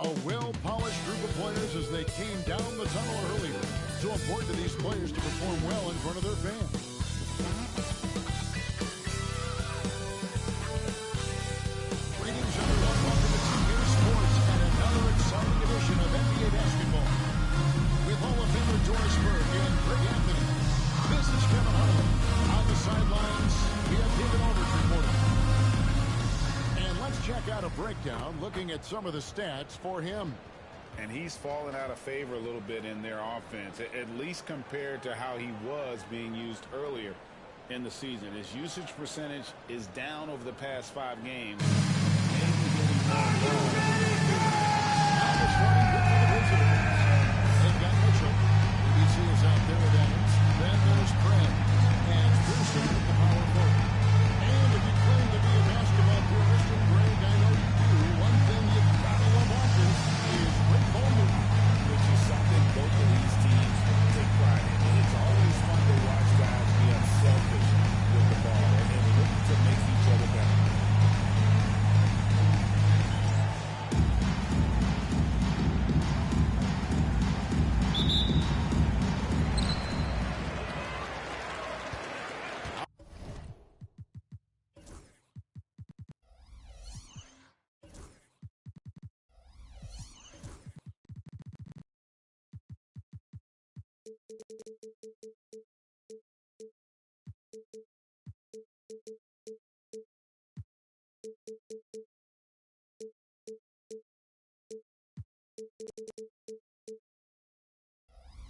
A well-polished group of players as they came down the tunnel earlier. So important to these players to perform well in front of their fans. Greetings everyone. Welcome to TLBA Sports and another exciting edition of NBA basketball. With Hall of Famer Doris Burke and Greg Anthony, this is Kevin Harlan. On the sidelines, we have David Aldridge reporting. And let's check out a breakdown looking at some of the stats for him. And he's fallen out of favor a little bit in their offense, at least compared to how he was being used earlier in the season. His usage percentage is down over the past 5 games. They've got Mitchell. ABC is out there with Evans. Then there's Fred. And Pearson with the power forward. And if you claim to be a basketball purist, and Greg, I know you do, one thing you've got to love watching is great ball movement. Which is something both of these teams take pride in. And it's always fun to watch guys be unselfish with the ball and look to make each other better.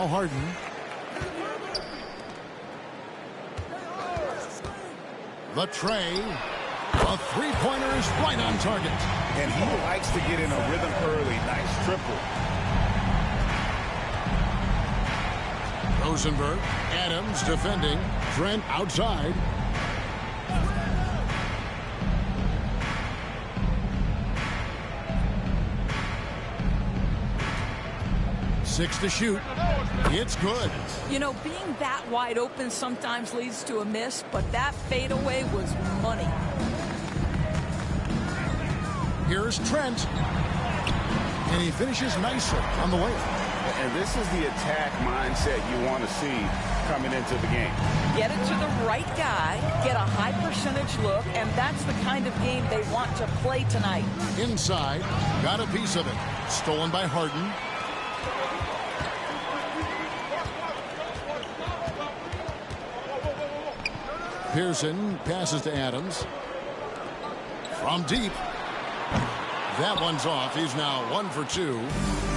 Harden. The tray. A three-pointer is right on target. And he likes to get in a rhythm early. Nice triple. Rosenberg. Adams defending. Trent outside. Six to shoot. It's good. You know, being that wide open sometimes leads to a miss, but that fadeaway was money. Here's Trent. And he finishes nicely on the way. And this is the attack mindset you want to see coming into the game. Get it to the right guy, get a high percentage look, and that's the kind of game they want to play tonight. Inside, got a piece of it. Stolen by Harden. Pearson passes to Adams. From deep. That one's off. He's now 1 for 2.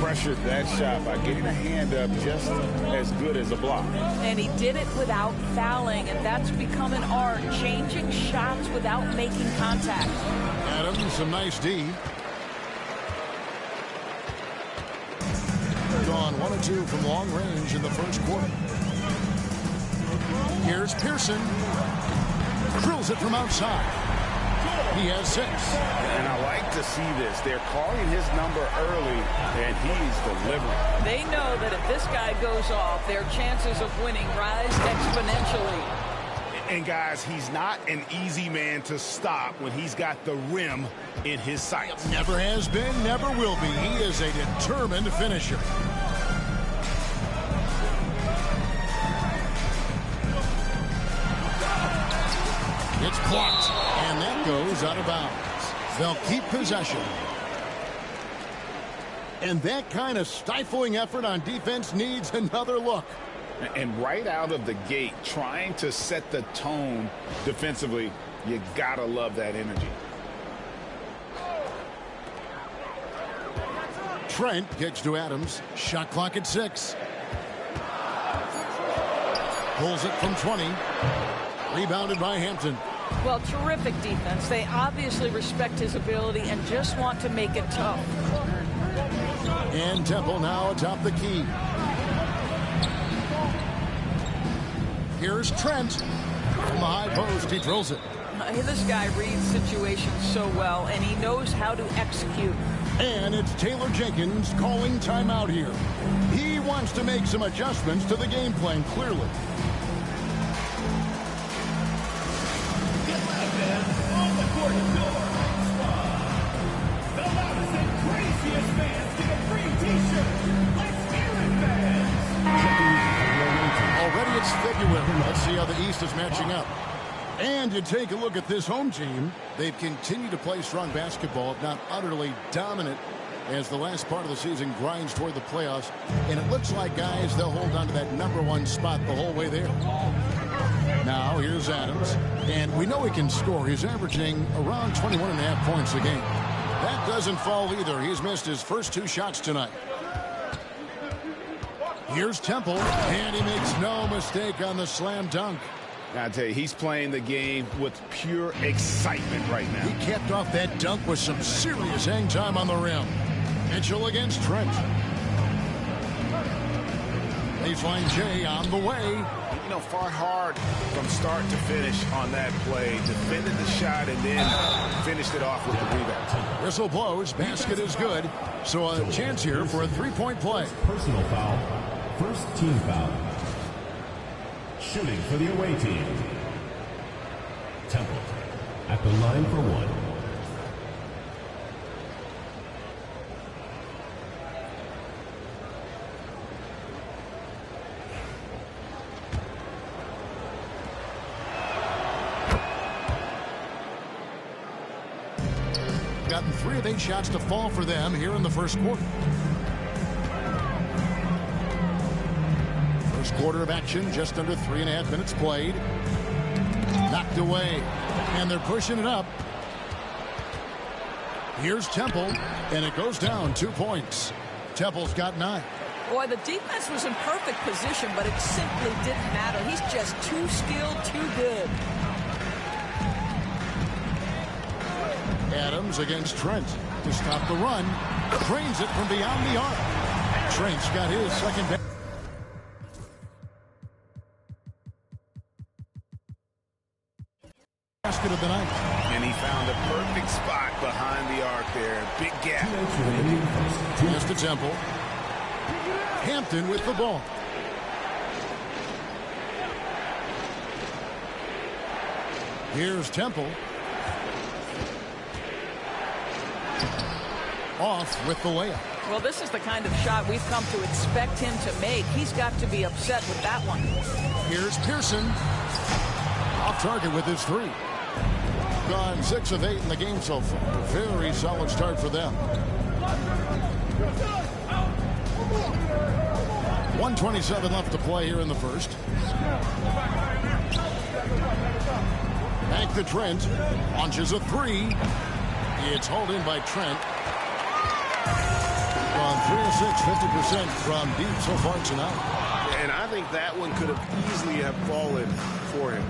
Pressured that shot by getting a hand up just as good as a block. And he did it without fouling, and that's become an art, changing shots without making contact. Adams, some nice D. Gone 1 of 2 from long range in the first quarter. Here's Pearson. Drills it from outside. He has 6. And I like to see this. They're calling his number early, and he's delivering. They know that if this guy goes off, their chances of winning rise exponentially. And, guys, he's not an easy man to stop when he's got the rim in his sights. Never has been, never will be. He is a determined finisher. It's blocked, and that goes out of bounds. They'll keep possession. And that kind of stifling effort on defense needs another look. And right out of the gate, trying to set the tone defensively, you gotta love that energy. Trent gets to Adams. Shot clock at 6. Pulls it from 20. Rebounded by Hampton. Well, terrific defense. They obviously respect his ability and just want to make it tough. And Temple now atop the key. Here's Trent. From the high post, he drills it. This guy reads situations so well, and he knows how to execute. And it's Taylor Jenkins calling timeout here. He wants to make some adjustments to the game plan, clearly. craziest fans get a free t-shirt. Let's hear it, fans. Already it's February. Let's see how the East is matching up. And you take a look at this home team. They've continued to play strong basketball, if not utterly dominant, as the last part of the season grinds toward the playoffs. And it looks like, guys, they'll hold on to that #1 spot the whole way there. Now, here's Adams. And we know he can score. He's averaging around 21.5 points a game. That doesn't fall either. He's missed his first 2 shots tonight. Here's Temple, and he makes no mistake on the slam dunk. I tell you, he's playing the game with pure excitement right now. He capped off that dunk with some serious hang time on the rim. Mitchell against Trent. Baseline J on the way. You know, fought hard from start to finish on that play. Defended the shot and then finished it off with the rebound. Whistle blows. Basket is good. So a chance here for a 3-point play. Personal foul. First team foul. Shooting for the away team. Temple at the line for 1. Gotten 3 of 8 shots to fall for them here in the first quarter. First quarter of action, just under 3.5 minutes played. Knocked away, and they're pushing it up. Here's Temple, and it goes down 2 points. Temple's got 9. Boy, the defense was in perfect position, but it simply didn't matter. He's just too skilled, too good. Adams against Trent to stop the run. Drains it from beyond the arc. Trent's got his second basket of the night. And he found a perfect spot behind the arc there. Big gap. Just to Temple. Hampton with the ball. Here's Temple. Off with the layup. Well, this is the kind of shot we've come to expect him to make. He's got to be upset with that one. Here's Pearson. Off target with his 3. Gone 6 of 8 in the game so far. Very solid start for them. 1:27 left to play here in the first. Back to Trent. Launches a 3. It's hauled in by Trent. On 3 of 6, 50% from deep so far tonight. And I think that one could have easily have fallen for him.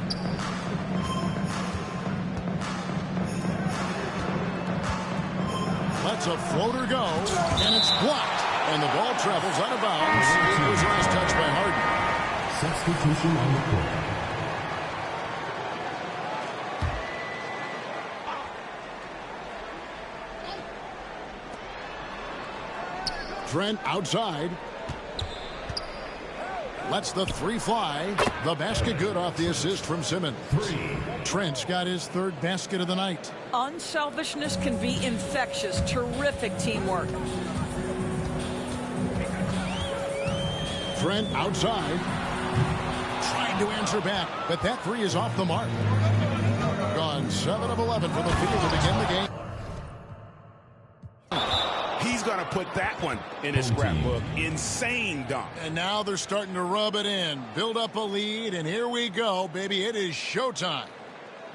Lets a floater go, and it's blocked. And the ball travels out of bounds. It was last touched by Harden. Substitution on the court. Trent outside. Lets the 3 fly. The basket good off the assist from Simmons. 3. Trent's got his 3rd basket of the night. Unselfishness can be infectious. Terrific teamwork. Trent outside. Trying to answer back, but that 3 is off the mark. Gone 7 of 11 from the field to begin the game. He's going to put that one in his scrapbook. Insane dunk. And now they're starting to rub it in. Build up a lead, and here we go, baby. It is showtime.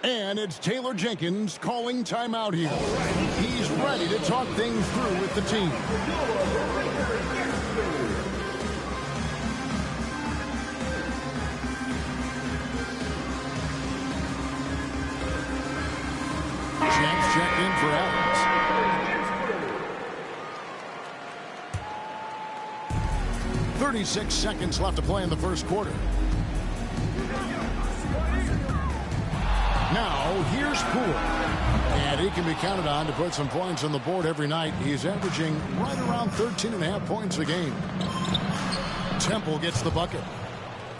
And it's Taylor Jenkins calling timeout here. He's ready to talk things through with the team. Champs checked in for Adams. 36 seconds left to play in the first quarter. Now, here's Poole. And he can be counted on to put some points on the board every night. He's averaging right around 13.5 points a game. Temple gets the bucket.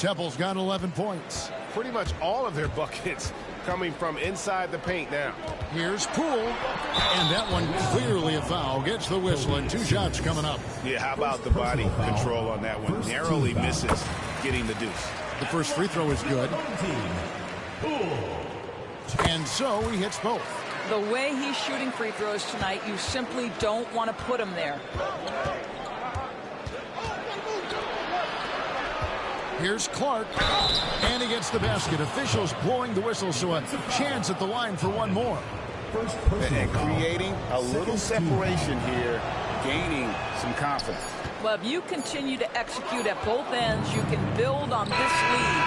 Temple's got 11 points. Pretty much all of their buckets coming from inside the paint now. Here's Poole, and that one clearly a foul. Gets the whistle, and 2 shots coming up. Yeah, how about the body control on that one? Narrowly misses getting the deuce. The first free throw is good. And so he hits both. The way he's shooting free throws tonight, you simply don't want to put him there. Here's Clark, and he gets the basket. Officials blowing the whistle, so a chance at the line for one more. And creating a little separation here, gaining some confidence. Well, if you continue to execute at both ends, you can build on this lead.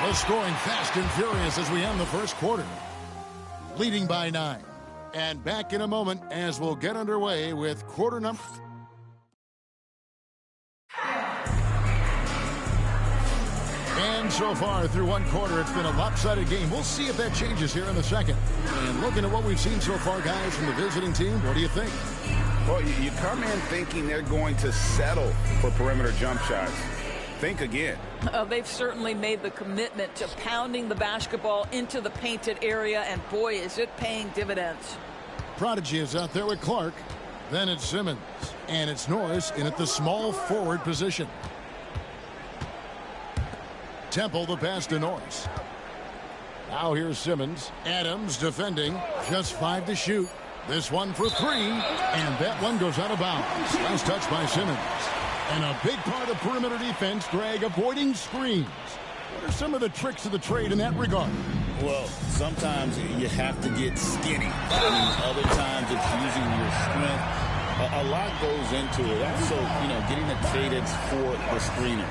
The scoring fast and furious as we end the first quarter. Leading by 9. And back in a moment as we'll get underway with quarter number. And so far through one quarter, it's been a lopsided game. We'll see if that changes here in the second. And looking at what we've seen so far, guys, from the visiting team, what do you think? Well, you come in thinking they're going to settle for perimeter jump shots. Think again. They've certainly made the commitment to pounding the basketball into the painted area, and boy, is it paying dividends. Prodigy is out there with Clark. Then it's Simmons. And it's Norris in at the small forward position. Temple the pass to Norris. Now here's Simmons. Adams defending. Just 5 to shoot. This one for 3. And that one goes out of bounds. Last touch by Simmons. And a big part of perimeter defense, Greg, avoiding screens. What are some of the tricks of the trade in that regard? Well, sometimes you have to get skinny. Other times it's using your strength. A lot goes into it. Also, getting the cadence for the screener.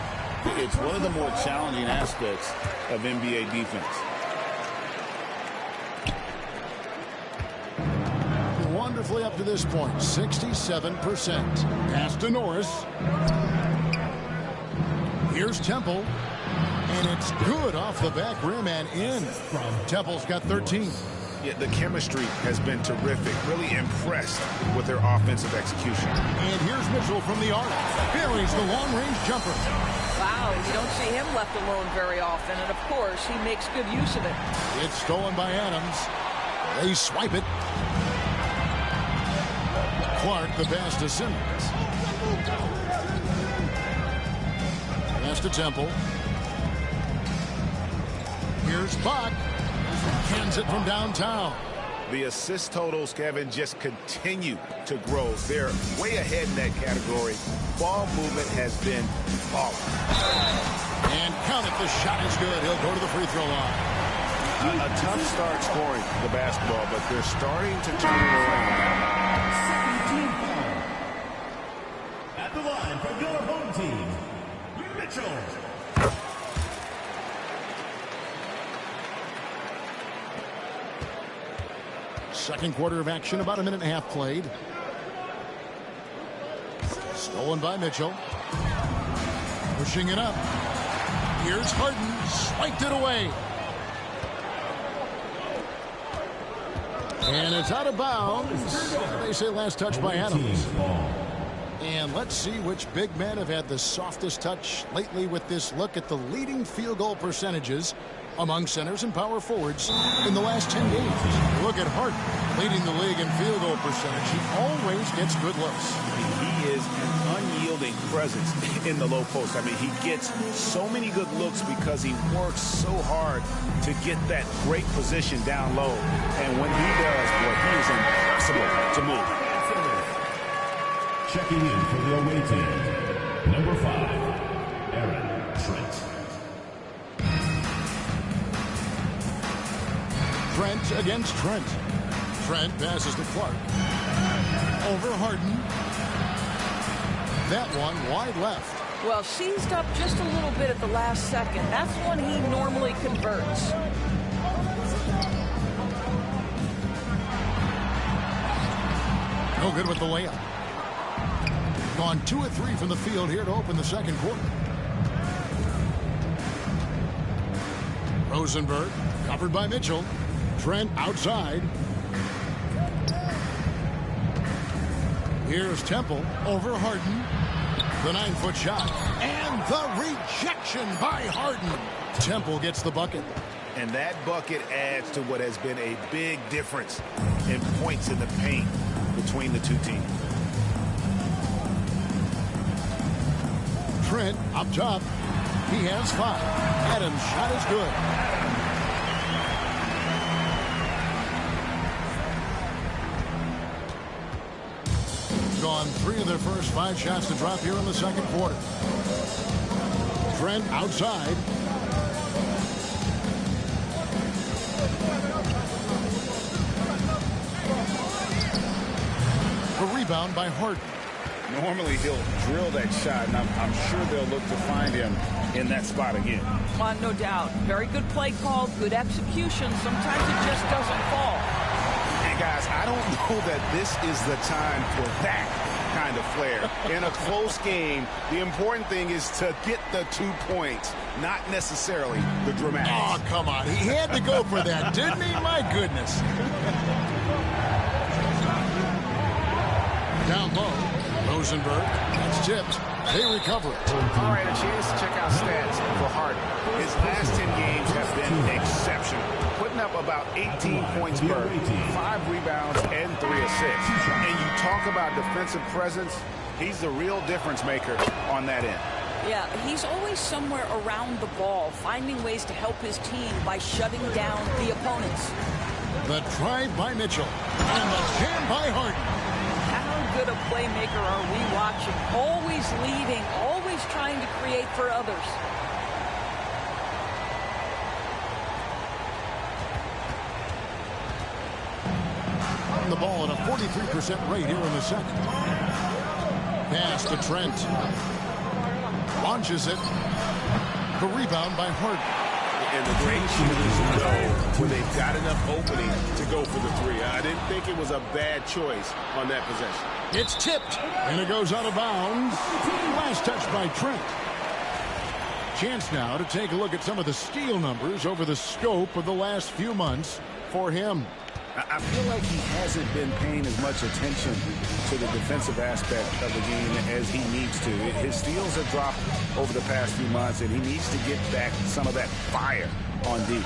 It's one of the more challenging aspects of NBA defense. Wonderfully up to this point, 67%. Pass to Norris. Here's Temple. And it's good off the back rim and in. Temple's got 13. Yeah, the chemistry has been terrific. Really impressed with their offensive execution. And here's Mitchell from the arc. Buries the long-range jumper. Wow, you don't see him left alone very often, and of course, he makes good use of it. It's stolen by Adams. They swipe it. Clark the pass to Simmons. Pass to Temple. Here's Bach. Hands it from downtown. The assist totals, Kevin, just continue to grow. They're way ahead in that category. Ball movement has been flawless. And count it, the shot is good. He'll go to the free throw line. A tough start scoring the basketball, but they're starting to turn it around. At the line for your home team, Mitchell. Second quarter of action, about a minute and a half played. Stolen by Mitchell. Pushing it up. Here's Harden. Swiped it away. And it's out of bounds. They say last touch by Adams. And let's see which big men have had the softest touch lately with this look at the leading field goal percentages among centers and power forwards in the last 10 games. Look at Harden leading the league in field goal percentage. He always gets good looks. He is an unyielding presence in the low post. I mean, he gets so many good looks because he works so hard to get that great position down low. And when he does, boy, he is impossible to move. Checking in for the away team, number 5, Aaron Trent. Trent against Trent. Trent passes to Clark. Over Harden. That one wide left. Well, seized up just a little bit at the last second. That's when he normally converts. No good with the layup. Gone 2 of 3 from the field here to open the second quarter. Rosenberg covered by Mitchell. Trent outside. Here's Temple over Harden. The 9-foot shot. And the rejection by Harden. Temple gets the bucket. And that bucket adds to what has been a big difference in points in the paint between the two teams. Trent up top. He has 5. Adams' shot is good. Gone 3 of their first 5 shots to drop here in the second quarter. Trent outside. A rebound by Harden. Normally he'll drill that shot, and I'm sure they'll look to find him in that spot again. No doubt. Very good play call, good execution. Sometimes it just doesn't fall. And guys, I don't know that this is the time for that kind of flair. In a close game, the important thing is to get the 2 points, not necessarily the dramatics. Oh, come on. He had to go for that, didn't he? My goodness. Down low. Rosenberg. It's tipped. They recover it. All right, a chance to check out stats for Harden. His last 10 games have been exceptional, putting up about 18 points per, 5 rebounds, and 3 assists. And you talk about defensive presence, he's the real difference maker on that end. Yeah, he's always somewhere around the ball, finding ways to help his team by shutting down the opponents. The drive by Mitchell. And the jam by Harden. How good a playmaker are we watching? Always leading, always trying to create for others. On the ball at a 43% rate here in the second. Pass to Trent. Launches it. The rebound by Harden. And the great shooters know when they've got enough opening to go for the 3. I didn't think it was a bad choice on that possession. It's tipped, and it goes out of bounds. Last touch by Trent. Chance now to take a look at some of the steal numbers over the scope of the last few months for him. I feel like he hasn't been paying as much attention to the defensive aspect of the game as he needs to. His steals have dropped over the past few months, and he needs to get back some of that fire on D.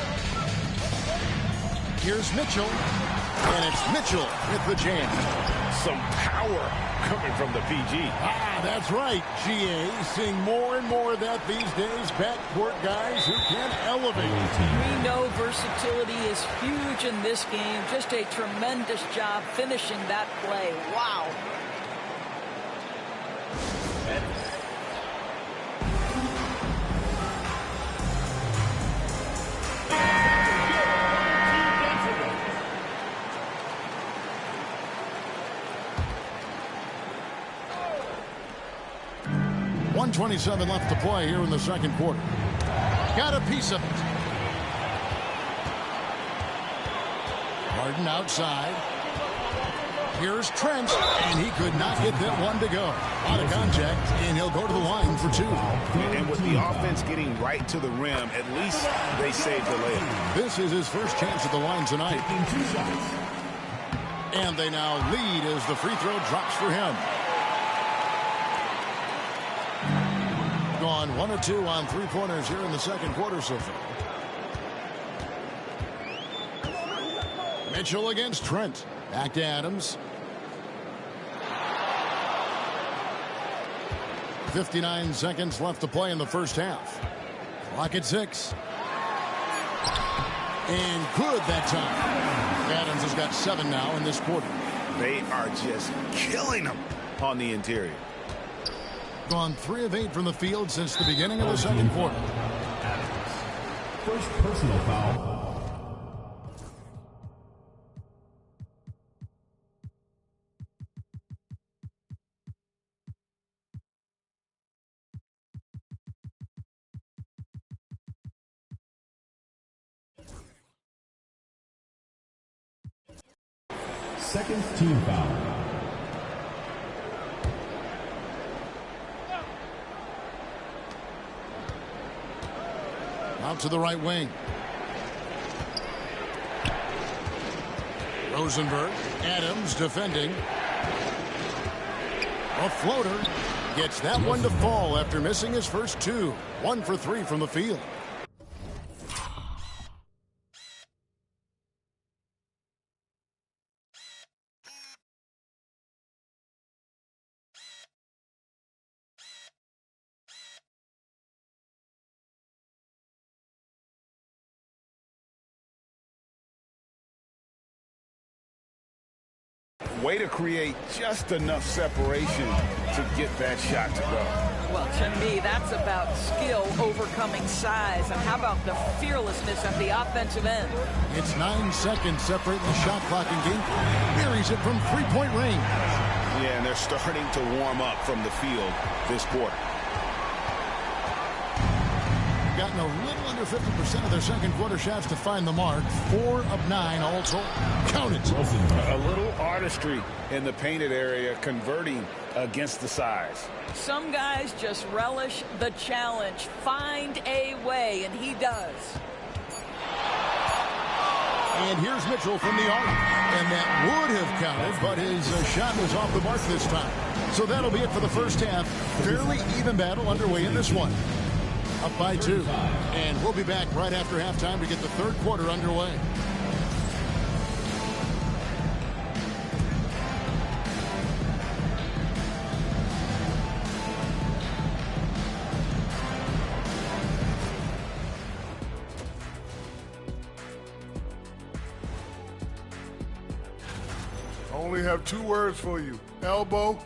Here's Mitchell, and it's Mitchell with the jam. Some power coming from the PG. Ah, that's right, GA. Seeing more and more of that these days. Backcourt guys who can elevate. We know versatility is huge in this game. Just a tremendous job finishing that play. Wow. .127 left to play here in the second quarter. Got a piece of it. Harden outside. Here's Trent, and he could not get that one to go. Out of contact, and he'll go to the line for 2. And with the offense getting right to the rim, at least they saved the layup. This is his first chance at the line tonight. And they now lead as the free throw drops for him. Gone 1 or 2 on 3-pointers here in the second quarter so far. Mitchell against Trent. Back to Adams. 59 seconds left to play in the first half. Clock at 6. And good that time. Adams has got 7 now in this quarter. They are just killing them on the interior. Gone 3 of 8 from the field since the beginning of the second quarter. First personal foul. Second team foul. Out to the right wing. Rosenberg. Adams defending. A floater. Gets that one to fall after missing his first two. 1 for 3 from the field. Way to create just enough separation to get that shot to go. Well, to me, that's about skill overcoming size. And how about the fearlessness at the offensive end? It's 9 seconds separating the shot clock and game clock. Buries it from three-point range. Yeah, and they're starting to warm up from the field this quarter. Gotten a little under 50% of their second quarter shots to find the mark. 4 of 9 all told. Count it. A little artistry in the painted area, converting against the size. Some guys just relish the challenge. Find a way, and he does. And here's Mitchell from the arc. And that would have counted, but his shot was off the mark this time. So that'll be it for the first half. Fairly even battle underway in this one. Up by 2. And we'll be back right after halftime to get the third quarter underway. I only have 2 words for you. Elbow,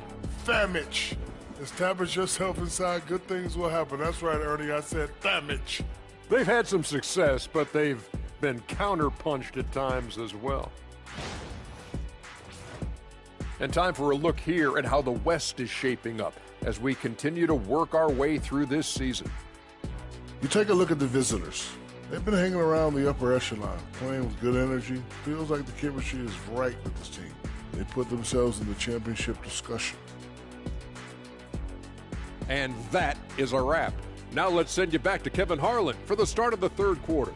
famage. Establish yourself inside, good things will happen. That's right, Ernie, I said famage. They've had some success, but they've been counterpunched at times as well. And time for a look here at how the West is shaping up as we continue to work our way through this season. You take a look at the visitors. They've been hanging around the upper echelon, playing with good energy. Feels like the chemistry is right with this team. They put themselves in the championship discussion. And that is a wrap. Now let's send you back to Kevin Harlan for the start of the third quarter.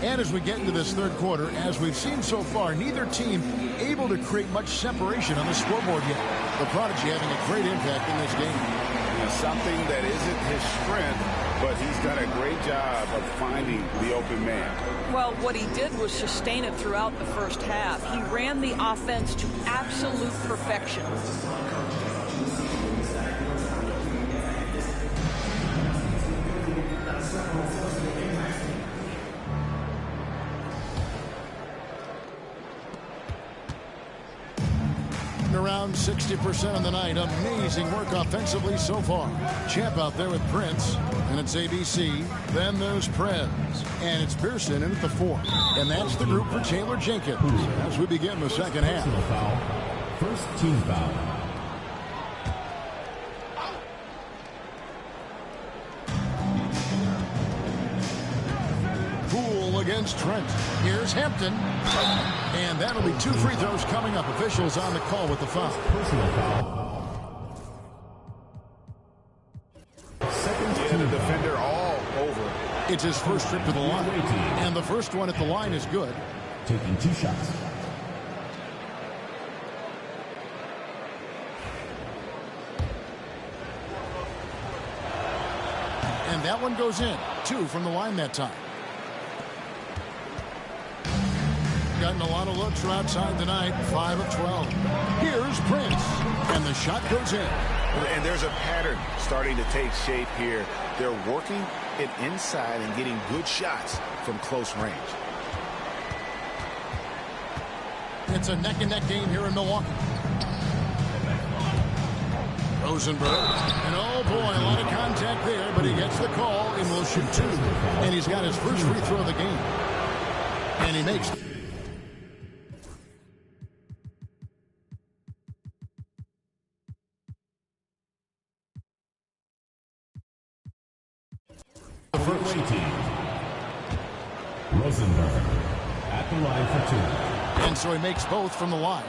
And as we get into this third quarter, as we've seen so far, neither team able to create much separation on the scoreboard yet. The Prodigy having a great impact in this game. Something that isn't his strength, but he's done a great job of finding the open man. Well, what he did was sustain it throughout the first half. He ran the offense to absolute perfection. Around 60% on the night. Amazing work offensively so far. Champ out there with Prince, and it's ABC. Then there's Prez, and it's Pearson in at the 4. And that's the group for Taylor Jenkins as we begin the second half. First team foul. Poole against Trent. Here's Hampton. And that'll be 2 free throws coming up. Officials on the call with the foul. Personal foul. And the defender all over. It's his first trip to the line. And the first one at the line is good. Taking 2 shots. And that one goes in. 2 from the line that time. Gotten a lot of looks from outside tonight. 5 of 12. Here's Prince. And the shot goes in. And there's a pattern starting to take shape here. They're working it inside and getting good shots from close range. It's a neck-and-neck game here in Milwaukee. Rosenberg. And oh boy, a lot of contact there, but he gets the call and will shoot 2. And he's got his first free throw of the game. And he makes it. The first team. Rosenberg at the line for 2. And so he makes both from the line.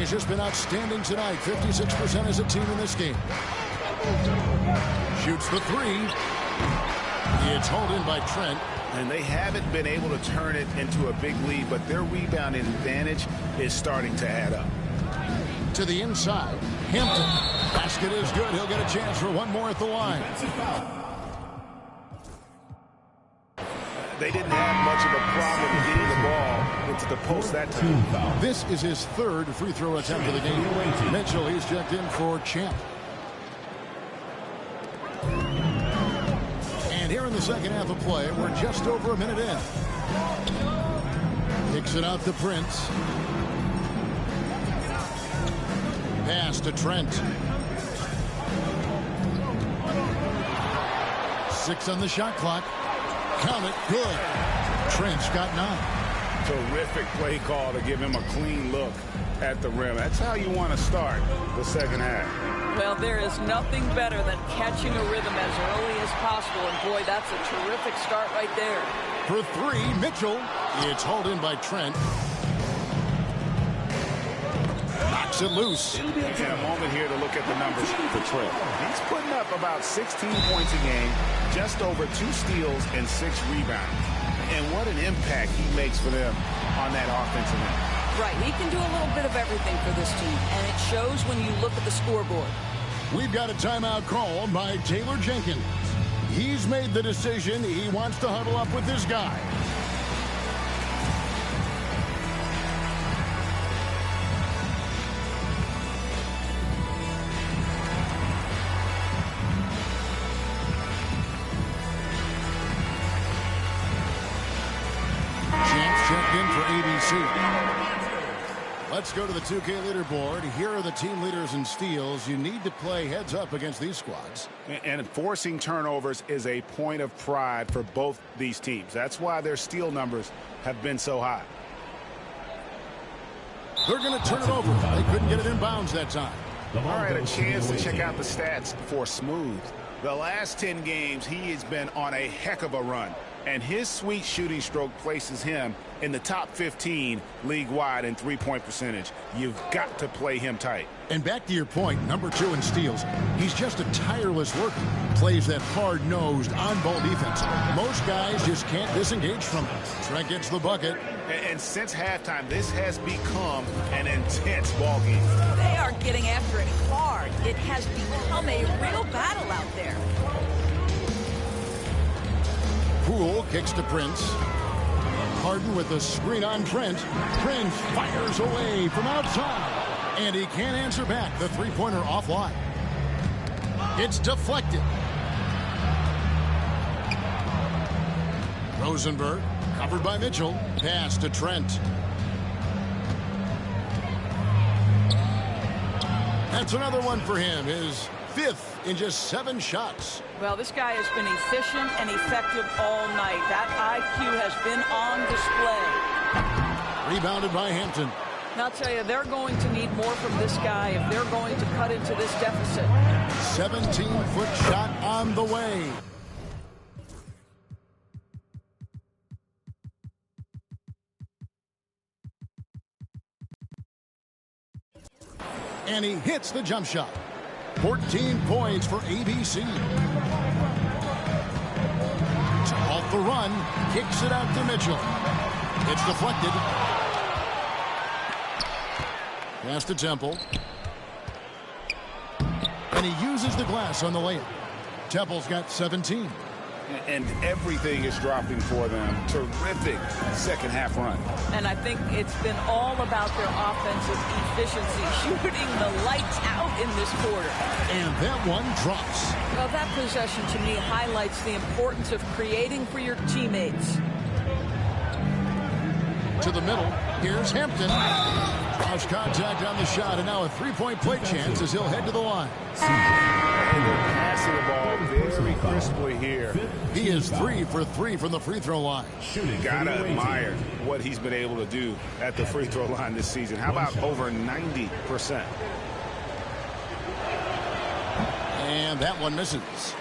has just been outstanding tonight. 56% as a team in this game. Shoots the three. It's hauled in by Trent. And they haven't been able to turn it into a big lead, but their rebounding advantage is starting to add up. To the inside. Hampton. Basket is good. He'll get a chance for one more at the line. They didn't have much of a problem getting the ball into the post that time. This is his third free throw attempt of the game. Mitchell, he's checked in for Champ. And here in the second half of play, we're just over a minute in. Kicks it out to Prince. Pass to Trent. 6 on the shot clock. Count it. Good. Trent's got 9. Terrific play call to give him a clean look at the rim. That's how you want to start the second half. Well, there is nothing better than catching a rhythm as early as possible. And, boy, that's a terrific start right there. For 3, Mitchell. It's hauled in by Trent. Knocks it loose. And a moment here to look at the numbers for Trent. He's putting up about 16 points a game, just over 2 steals and 6 rebounds. And what an impact he makes for them on that offensive end. Right, he can do a little bit of everything for this team, and it shows when you look at the scoreboard. We've got a timeout called by Taylor Jenkins. He's made the decision he wants to huddle up with this guy. Checked in for ABC. Let's go to the 2K leaderboard. Here are the team leaders in steals. You need to play heads up against these squads. And forcing turnovers is a point of pride for both these teams. That's why their steal numbers have been so high. They're going to turn it over. They couldn't get it in bounds that time. All right, a chance to check out the stats for Smooth. The last 10 games, he has been on a heck of a run. And his sweet shooting stroke places him in the top 15 league-wide in three-point percentage. You've got to play him tight. And back to your point, number 2 in steals. He's just a tireless worker. Plays that hard-nosed, on-ball defense. Most guys just can't disengage from it. Trent gets the bucket. And since halftime, this has become an intense ball game. They are getting after it hard. It has become a real battle out there. Poole kicks to Prince. Harden with the screen on Trent. Prince fires away from outside. And he can't answer back. The three-pointer offline. It's deflected. Rosenberg covered by Mitchell. Pass to Trent. That's another one for him. His 5th in just 7 shots. Well, this guy has been efficient and effective all night. That IQ has been on display. Rebounded by Hampton. And I'll tell you, they're going to need more from this guy if they're going to cut into this deficit. 17-foot shot on the way. And he hits the jump shot. 14 points for ABC. Off the run, kicks it out to Mitchell. It's deflected. Pass to Temple. And he uses the glass on the layup. Temple's got 17. And everything is dropping for them. Terrific second half run. And I think it's been all about their offensive efficiency, shooting the lights out in this quarter. And that one drops. Well, that possession to me highlights the importance of creating for your teammates. To the middle. Here's Hampton. Cross contact on the shot, and now a three-point play chance as he'll head to the line. And they're passing the ball very crisply here. He is 3 for 3 from the free throw line. Gotta admire what he's been able to do at the free throw line this season. How about over 90%? And that one misses.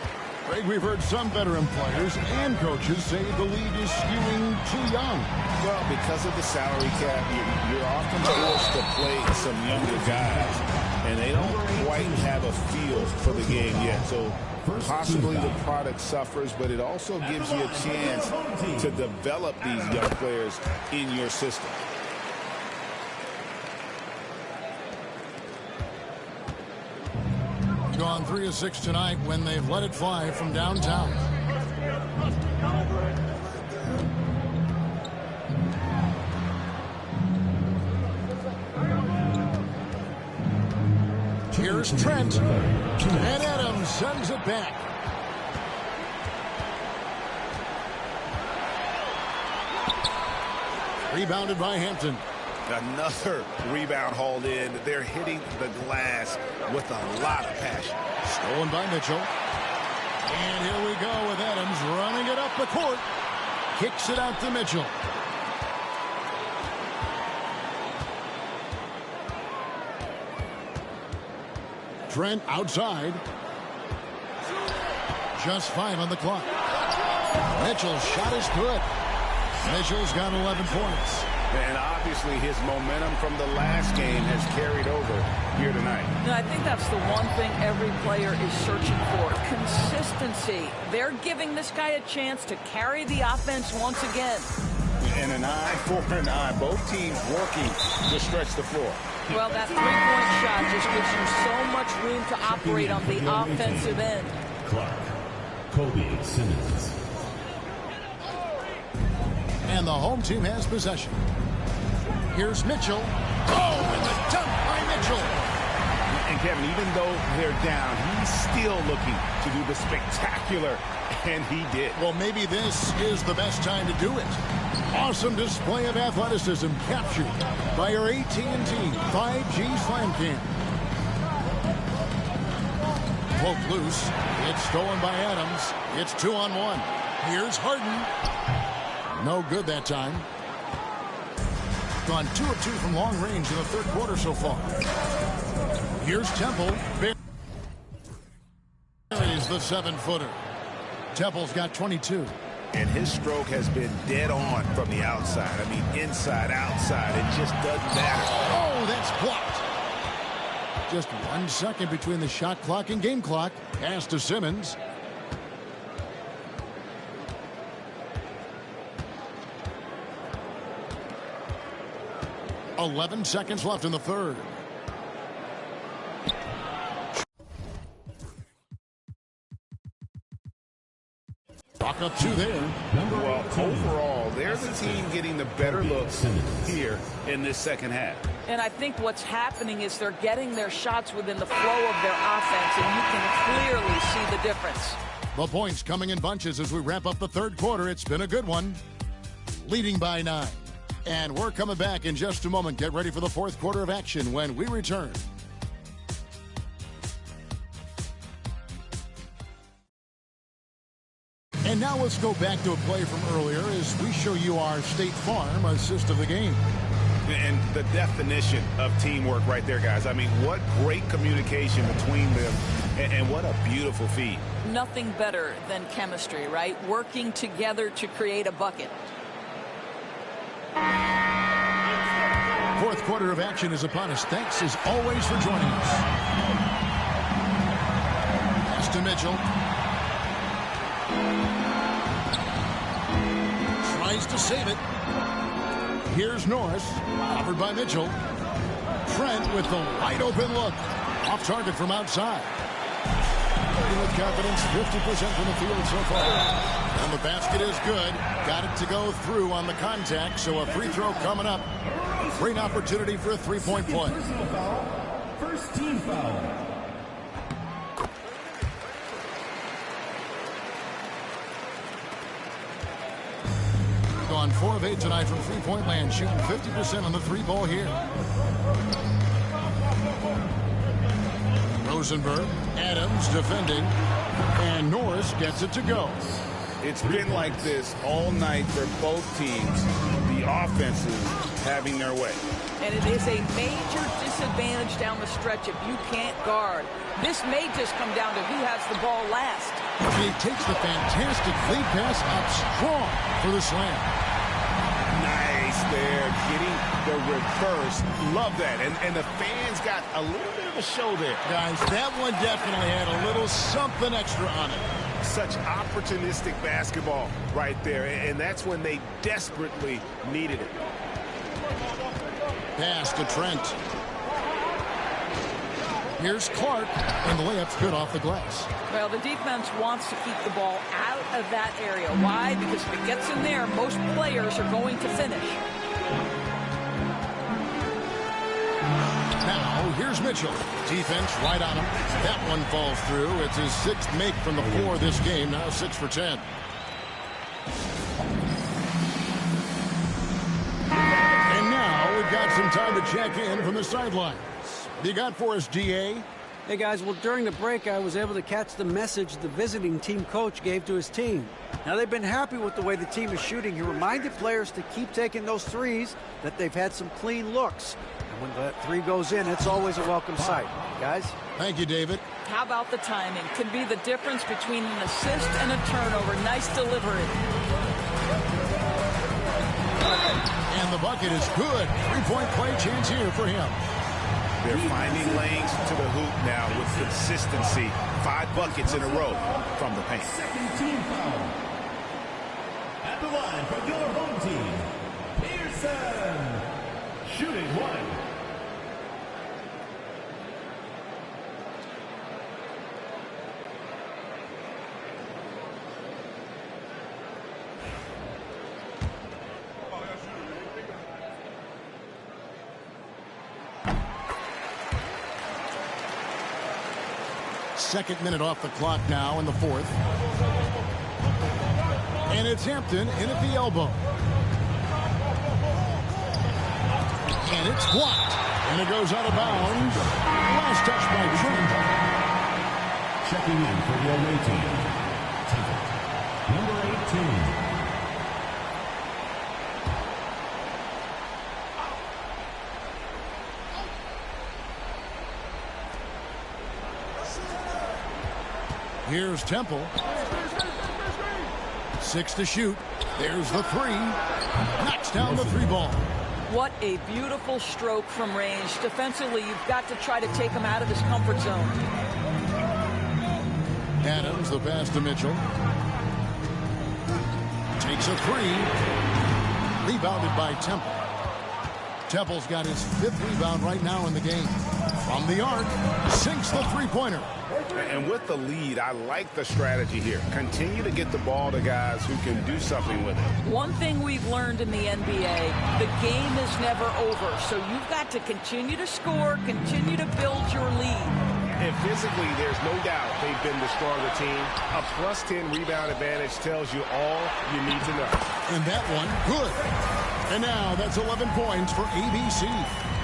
Greg, we've heard some veteran players and coaches say the league is skewing too young. Well, because of the salary cap, you're often forced to play some younger guys, and they don't quite have a feel for the game yet. So possibly the product suffers, but it also gives you a chance to develop these young players in your system. Gone 3 of 6 tonight when they've let it fly from downtown. Here's Trent, and Adams sends it back. Rebounded by Hampton. Another rebound hauled in. They're hitting the glass with a lot of passion. Stolen by Mitchell. And here we go with Adams running it up the court. Kicks it out to Mitchell. Trent outside. Just 5 on the clock. Mitchell's shot is good. Mitchell's got 11 points. And obviously his momentum from the last game has carried over here tonight. No, I think that's the one thing every player is searching for. Consistency. They're giving this guy a chance to carry the offense once again. And an eye for an eye. Both teams working to stretch the floor. Well, that three-point shot just gives you so much room to operate on the offensive end. Clark, Kobe Simmons. And the home team has possession. Here's Mitchell. Oh, and the dunk by Mitchell. And Kevin, even though they're down, he's still looking to do the spectacular, and he did. Well, maybe this is the best time to do it. Awesome display of athleticism captured by your AT&T 5G Slam Cam. Poked loose. It's stolen by Adams. It's 2-on-1. Here's Harden. No good that time. Gone 2 of 2 from long range in the third quarter so far. Here's Temple. Buries the 7-footer. Temple's got 22. And his stroke has been dead on from the outside. I mean, inside, outside. It just doesn't matter. Oh, that's blocked. Just 1 second between the shot clock and game clock. Pass to Simmons. .11 seconds left in the third. Walk up 2 there. Well, overall, they're the team getting the better looks here in this second half. And I think what's happening is they're getting their shots within the flow of their offense, and you can clearly see the difference. The points coming in bunches as we wrap up the third quarter. It's been a good one. Leading by 9. And we're coming back in just a moment. Get ready for the fourth quarter of action when we return. And now let's go back to a play from earlier as we show you our State Farm assist of the game. And the definition of teamwork right there, guys. I mean, what great communication between them, and what a beautiful feed. Nothing better than chemistry, right? Working together to create a bucket. Fourth quarter of action is upon us. Thanks as always for joining us. Pass to Mitchell. Tries to save it. Here's Norris, covered by Mitchell. Trent with the wide open look. Off target from outside. With confidence, 50% from the field so far. And the basket is good. Got it to go through on the contact, so a free throw coming up. Great opportunity for a three-point play. First team foul. Gone 4 of 8 tonight from three-point land, shooting 50% on the three-ball here. Rosenberg, Adams defending, and Norris gets it to go. It's been like this all night for both teams. The offenses having their way. And it is a major disadvantage down the stretch if you can't guard. This may just come down to who has the ball last. He takes the fantastic lead pass up strong for the slam. Nice there, getting the reverse. Love that. And the fans got a little bit of a show there. Guys, that one definitely had a little something extra on it. Such opportunistic basketball right there. And that's when they desperately needed it. Pass to Trent. Here's Clark, and the layup's good off the glass. Well, the defense wants to keep the ball out of that area. Why? Because if it gets in there, most players are going to finish. Now, here's Mitchell. Defense right on him. That one falls through. It's his 6th make from the floor this game. Now 6 for 10. And now we've got some time to check in from the sidelines. You got for us, DA? Hey, guys, well, during the break, I was able to catch the message the visiting team coach gave to his team. Now, they've been happy with the way the team is shooting. He reminded players to keep taking those threes, that they've had some clean looks. And when that three goes in, it's always a welcome sight. Guys? Thank you, David. How about the timing? Could be the difference between an assist and a turnover. Nice delivery. And the bucket is good. 3-point play chance here for him. They're finding lanes to the hoop now with consistency. 5 buckets in a row from the paint. Second team foul. At the line for your home team, Pearson. Shooting 1. Second minute off the clock now in the 4th. And it's Hampton in at the elbow. And it's blocked. And it goes out of bounds. Last touch by Trent. Checking in for the away team. Number 18. Here's Temple. 6 to shoot. There's the 3. Knocks down the 3 ball. What a beautiful stroke from range. Defensively, you've got to try to take him out of his comfort zone. Adams, the pass to Mitchell. Takes a 3. Rebounded by Temple. Temple's got his 5th rebound right now in the game. From the arc, sinks the 3-pointer. And with the lead, I like the strategy here. Continue to get the ball to guys who can do something with it. One thing we've learned in the NBA, the game is never over. So you've got to continue to score, continue to build your lead. And physically, there's no doubt they've been the stronger team. A +10 rebound advantage tells you all you need to know. And that one, good. And now that's 11 points for ABC.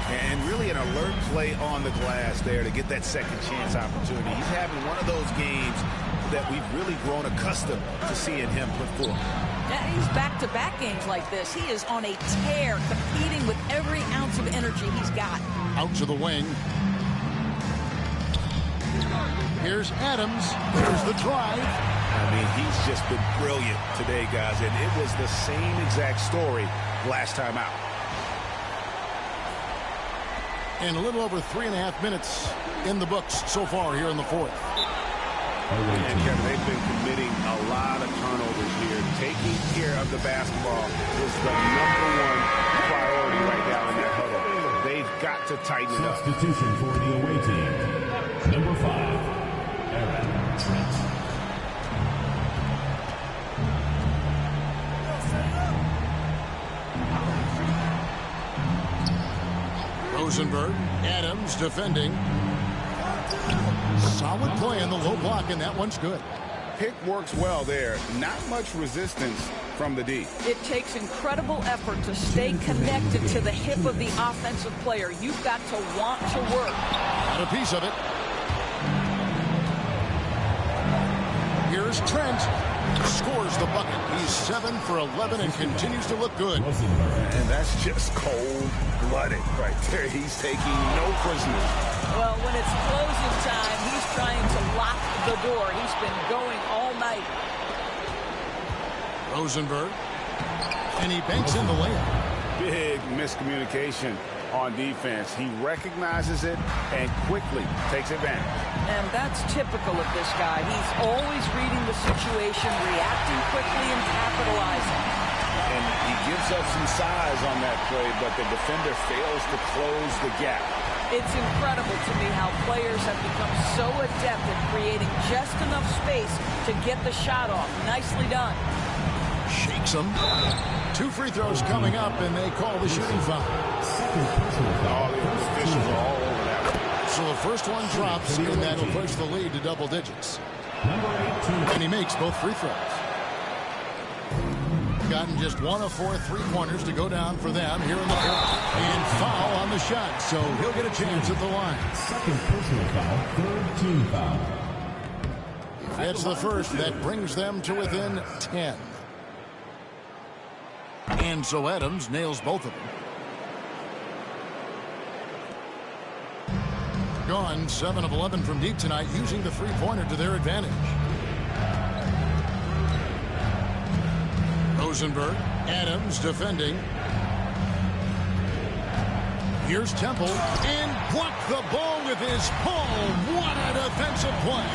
And really an alert play on the glass there to get that second chance opportunity. He's having one of those games that we've really grown accustomed to seeing him put forth. Yeah, he's back-to-back games like this. He is on a tear, competing with every ounce of energy he's got. Out to the wing. Here's Adams. There's the drive. I mean, he's just been brilliant today, guys. And it was the same exact story last time out. And a little over 3.5 minutes in the books so far here in the 4th. And Kevin, they've been committing a lot of turnovers here. Taking care of the basketball is the #1 priority right now in that huddle. They've got to tighten it up. Substitution for the away team. Number 5, Aaron Trent. Rosenberg, Adams defending. Solid play in the low block, and that one's good. Pick works well there. Not much resistance from the D. It takes incredible effort to stay connected to the hip of the offensive player. You've got to want to work. Got a piece of it. Here's Trent. scores the bucket. He's 7 for 11 and continues to look good. And that's just cold-blooded right there. He's taking no prisoners. Well, when it's closing time, he's trying to lock the door. He's been going all night. Rosenberg. And he banks in the layup. Big miscommunication on defense. He recognizes it and quickly takes advantage. And that's typical of this guy. He's always reading the situation, reacting quickly, and capitalizing. And he gives up some size on that play, but the defender fails to close the gap. It's incredible to me how players have become so adept at creating just enough space to get the shot off. Nicely done. Shakes him. 2 free throws coming up, and they call the shooting foul. All the officials are all over that one. So the first one drops, and that'll push the lead to double digits. And he makes both free throws. Gotten just 1 of 4 three-pointers to go down for them here in the fourth. And foul on the shot, so he'll get a chance at the line. Second personal foul, third team foul. That's the first. That brings them to within 10. And so Adams nails both of them. Gone 7 of 11 from deep tonight, using the three-pointer to their advantage. Rosenberg, Adams defending. Here's Temple, and blocked the ball with his palm. What a defensive play.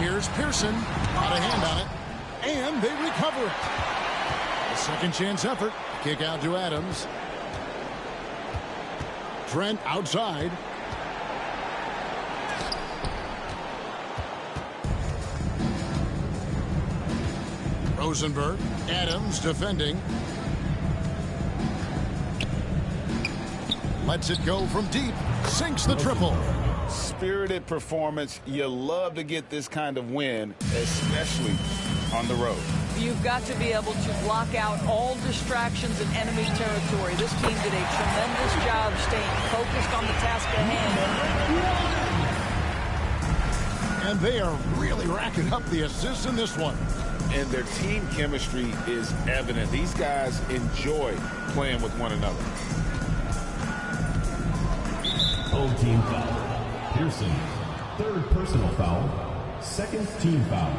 Here's Pearson, got a hand on it, and they recover it. A second chance effort, kick out to Adams. Trent outside. Rosenberg, Adams defending. Lets it go from deep, sinks the triple. Spirited performance. You love to get this kind of win, especially on the road. You've got to be able to block out all distractions in enemy territory. This team did a tremendous job staying focused on the task at hand. And they are really racking up the assists in this one. And their team chemistry is evident. These guys enjoy playing with one another. Home team foul. Pearson, third personal foul, second team foul.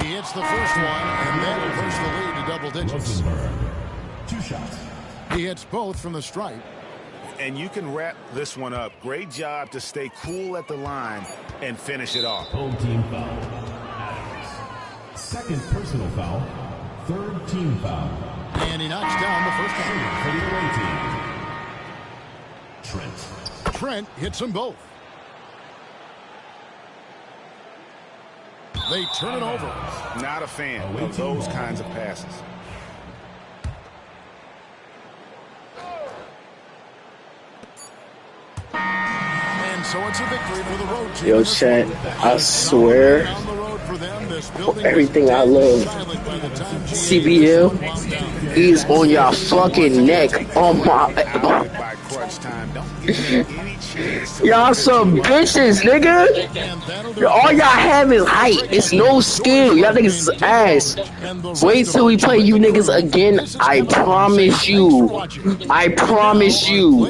He hits the first one, and then will push the lead to double digits. Rosenberg, 2 shots. He hits both from the stripe. And you can wrap this one up. Great job to stay cool at the line and finish it off. Home team foul. Adams. Second personal foul, third team foul. And he knocks down the first one. For the away team. Trent. Trent hits them both. They turn it over. Not a fan of those kinds of passes. And so it's a victory for the road team. Yo, Chet, I swear, everything I love, CBL, he's on your fucking neck. Oh my. Y'all some bitches, nigga. All y'all have is height. It's no skill. Y'all niggas is ass. Wait till we play you niggas again. I promise you. I promise you.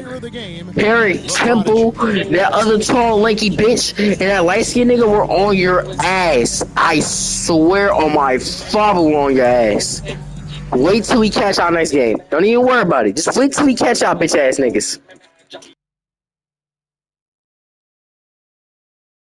Eric Temple, that other tall, lanky bitch, and that light-skinned nigga were on your ass. I swear on my father we're on your ass. Wait till we catch our next game. Don't even worry about it. Just wait till we catch our bitch ass niggas.